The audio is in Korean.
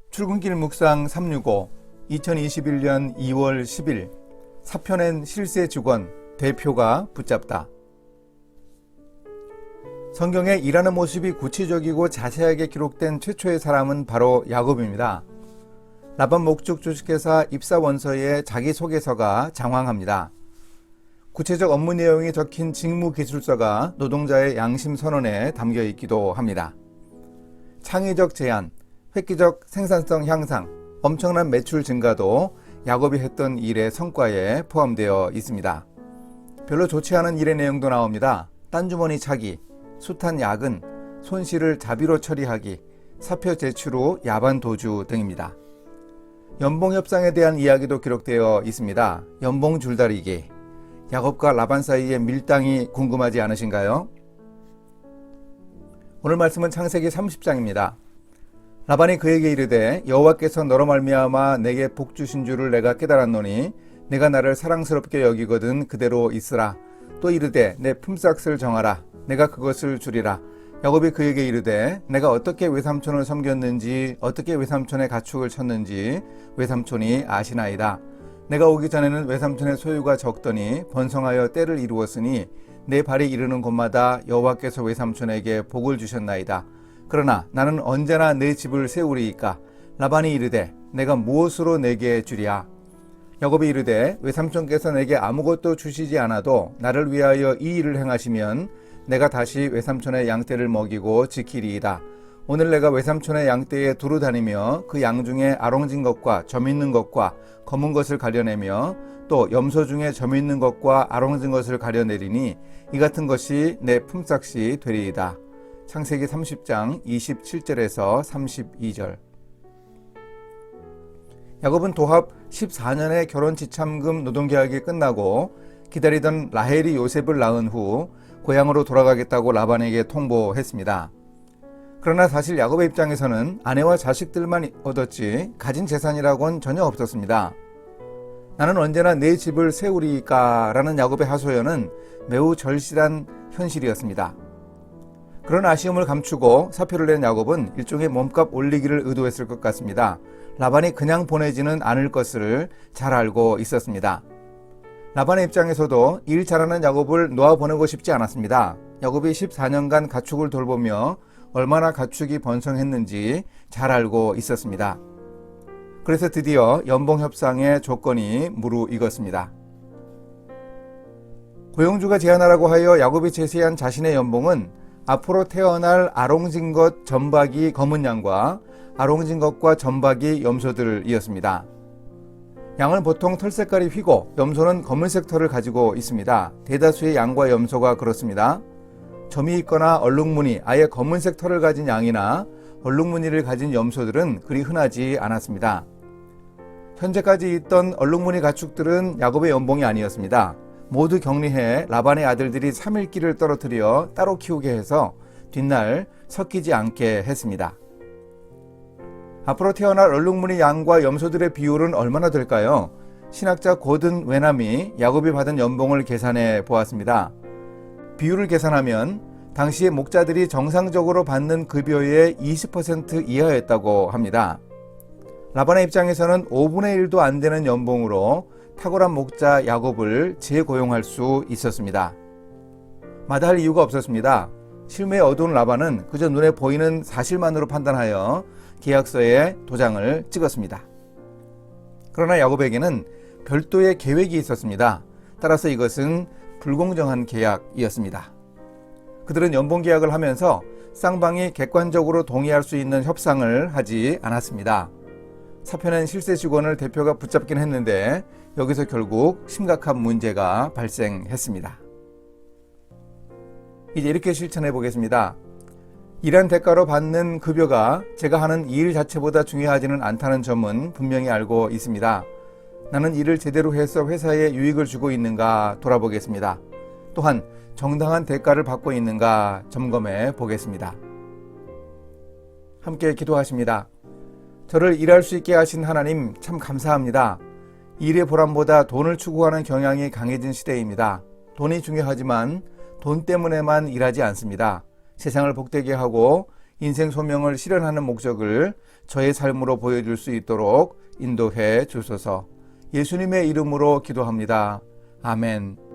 출근길 묵상 365 2021년 2월 10일 사표낸 실세 직원 대표가 붙잡다. 성경에 일하는 모습이 구체적이고 자세하게 기록된 최초의 사람은 바로 야곱입니다. 라반 목축 주식회사 입사 원서에 자기소개서가 장황합니다. 구체적 업무 내용이 적힌 직무기술서가 노동자의 양심 선언에 담겨 있기도 합니다. 창의적 제안, 획기적 생산성 향상, 엄청난 매출 증가도 야곱이 했던 일의 성과에 포함되어 있습니다. 별로 좋지 않은 일의 내용도 나옵니다. 딴주머니 차기, 숱한 야근, 손실을 자비로 처리하기, 사표 제출 후 야반 도주 등입니다. 연봉 협상에 대한 이야기도 기록되어 있습니다. 연봉 줄다리기, 야곱과 라반 사이의 밀당이 궁금하지 않으신가요? 오늘 말씀은 창세기 30장입니다. 라반이 그에게 이르되 여호와께서 너로 말미암아 내게 복 주신 줄을 내가 깨달았노니 내가 나를 사랑스럽게 여기거든 그대로 있으라. 또 이르되 내 품삯을 정하라. 내가 그것을 주리라. 야곱이 그에게 이르되 내가 어떻게 외삼촌을 섬겼는지 어떻게 외삼촌의 가축을 쳤는지 외삼촌이 아시나이다. 내가 오기 전에는 외삼촌의 소유가 적더니 번성하여 때를 이루었으니 내 발이 이르는 곳마다 여호와께서 외삼촌에게 복을 주셨나이다. 그러나 나는 언제나 내 집을 세우리이까. 라반이 이르되 내가 무엇으로 내게 주랴. 야곱이 이르되 외삼촌께서 내게 아무것도 주시지 않아도 나를 위하여 이 일을 행하시면 내가 다시 외삼촌의 양떼를 먹이고 지키리이다. 오늘 내가 외삼촌의 양떼에 두루 다니며 그 양 중에 아롱진 것과 점 있는 것과 검은 것을 가려내며 또 염소 중에 점 있는 것과 아롱진 것을 가려내리니 이 같은 것이 내 품삯이 되리이다. 창세기 30장 27절에서 32절. 야곱은 도합 14년의 결혼 지참금 노동계약이 끝나고 기다리던 라헬이 요셉을 낳은 후 고향으로 돌아가겠다고 라반에게 통보했습니다. 그러나 사실 야곱의 입장에서는 아내와 자식들만 얻었지 가진 재산이라고는 전혀 없었습니다. 나는 언제나 내 집을 세우리까 라는 야곱의 하소연은 매우 절실한 현실이었습니다. 그런 아쉬움을 감추고 사표를 낸 야곱은 일종의 몸값 올리기를 의도했을 것 같습니다. 라반이 그냥 보내지는 않을 것을 잘 알고 있었습니다. 라반의 입장에서도 일 잘하는 야곱을 놓아보내고 싶지 않았습니다. 야곱이 14년간 가축을 돌보며 얼마나 가축이 번성했는지 잘 알고 있었습니다. 그래서 드디어 연봉 협상의 조건이 무르익었습니다. 고용주가 제안하라고 하여 야곱이 제시한 자신의 연봉은 앞으로 태어날 아롱진 것 점박이 검은 양과 아롱진 것과 점박이 염소들이었습니다. 양은 보통 털 색깔이 휘고 염소는 검은색 털을 가지고 있습니다. 대다수의 양과 염소가 그렇습니다. 점이 있거나 얼룩무늬, 아예 검은색 털을 가진 양이나 얼룩무늬를 가진 염소들은 그리 흔하지 않았습니다. 현재까지 있던 얼룩무늬 가축들은 야곱의 연봉이 아니었습니다. 모두 격리해 라반의 아들들이 3일끼를 떨어뜨려 따로 키우게 해서 뒷날 섞이지 않게 했습니다. 앞으로 태어날 얼룩무늬 양과 염소들의 비율은 얼마나 될까요? 신학자 고든 웨남이 야곱이 받은 연봉을 계산해 보았습니다. 비율을 계산하면 당시의 목자들이 정상적으로 받는 급여의 20% 이하였다고 합니다. 라반의 입장에서는 5분의 1도 안 되는 연봉으로 탁월한 목자 야곱을 재고용할 수 있었습니다. 마다할 이유가 없었습니다. 실무에 어두운 라반은 그저 눈에 보이는 사실만으로 판단하여 계약서에 도장을 찍었습니다. 그러나 야곱에게는 별도의 계획이 있었습니다. 따라서 이것은 불공정한 계약이었습니다. 그들은 연봉 계약을 하면서 쌍방이 객관적으로 동의할 수 있는 협상을 하지 않았습니다. 사표낸 실세 직원을 대표가 붙잡긴 했는데 여기서 결국 심각한 문제가 발생했습니다. 이제 이렇게 실천해 보겠습니다. 일한 대가로 받는 급여가 제가 하는 일 자체보다 중요하지는 않다는 점은 분명히 알고 있습니다. 나는 일을 제대로 해서 회사에 유익을 주고 있는가 돌아보겠습니다. 또한 정당한 대가를 받고 있는가 점검해 보겠습니다. 함께 기도하십니다. 저를 일할 수 있게 하신 하나님 참 감사합니다. 일의 보람보다 돈을 추구하는 경향이 강해진 시대입니다. 돈이 중요하지만 돈 때문에만 일하지 않습니다. 세상을 복되게 하고 인생 소명을 실현하는 목적을 저의 삶으로 보여줄 수 있도록 인도해 주소서. 예수님의 이름으로 기도합니다. 아멘.